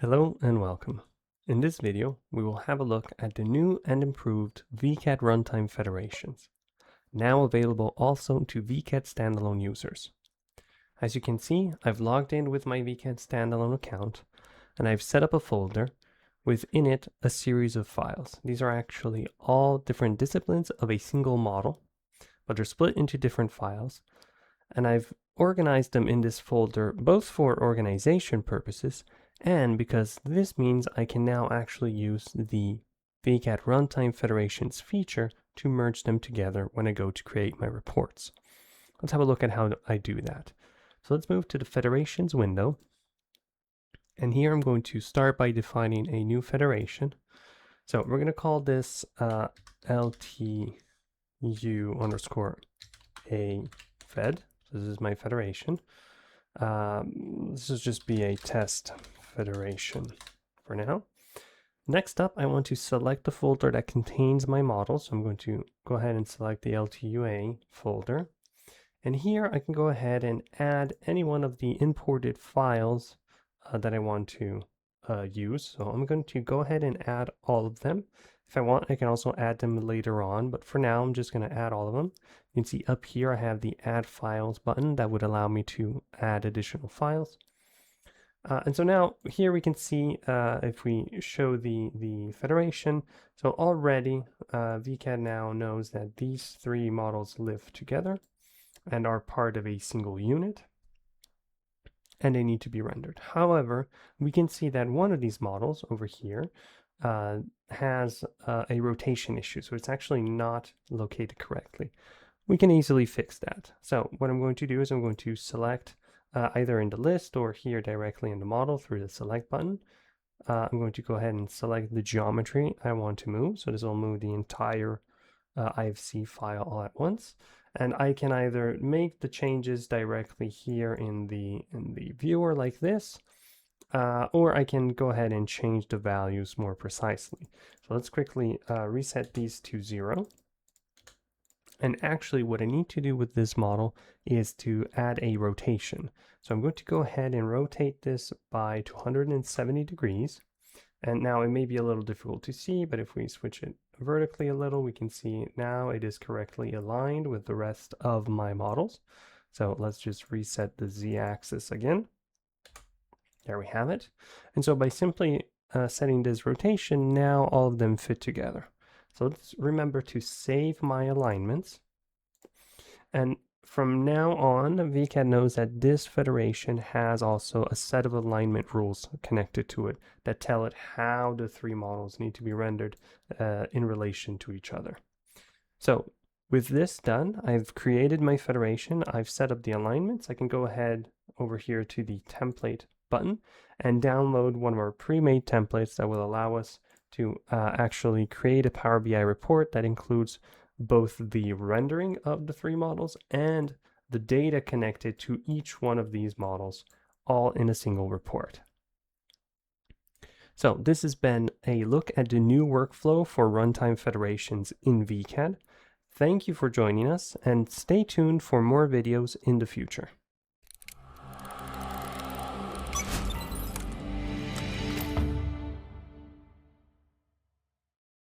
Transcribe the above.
Hello and welcome. In this video, we will have a look at the new and improved Vcad Runtime Federations, now available also to Vcad Standalone users. As you can see, I've logged in with my Vcad Standalone account, and I've set up a folder within it a series of files. These are actually all different disciplines of a single model, but they're split into different files, and I've organized them in this folder both for organization purposes and because this means I can now actually use the Vcad Runtime Federations feature to merge them together when I go to create my reports. Let's have a look at how I do that. So let's move to the Federations window. And here I'm going to start by defining a new federation. So we're going to call this LTU_A fed. This is my federation. This will just be a test federation for now. Next up, I want to select the folder that contains my model. So I'm going to go ahead and select the LTUA folder. And here I can go ahead and add any one of the imported files that I want to use. So I'm going to go ahead and add all of them. If I want, I can also add them later on, but for now, I'm just going to add all of them. You can see up here, I have the Add Files button that would allow me to add additional files. And so now here we can see if we show the federation. So already Vcad now knows that these three models live together and are part of a single unit, and they need to be rendered. However, we can see that one of these models over here has a rotation issue, so it's actually not located correctly. We can easily fix that. So what I'm going to do is I'm going to select either in the list or here directly in the model through the select button. I'm going to go ahead and select the geometry I want to move. So this will move the entire IFC file all at once. And I can either make the changes directly here in the viewer like this, or I can go ahead and change the values more precisely. So let's quickly reset these to 0. And actually what I need to do with this model is to add a rotation. So I'm going to go ahead and rotate this by 270 degrees. And now it may be a little difficult to see, but if we switch it vertically a little, we can see now it is correctly aligned with the rest of my models. So let's just reset the Z-axis again. There we have it. And so by simply setting this rotation, now all of them fit together. So let's remember to save my alignments. And from now on, Vcad knows that this federation has also a set of alignment rules connected to it that tell it how the three models need to be rendered in relation to each other. So with this done, I've created my federation. I've set up the alignments. I can go ahead over here to the template button and download one of our pre-made templates that will allow us to actually create a Power BI report that includes both the rendering of the three models and the data connected to each one of these models, all in a single report. So this has been a look at the new workflow for runtime federations in Vcad. Thank you for joining us, and stay tuned for more videos in the future.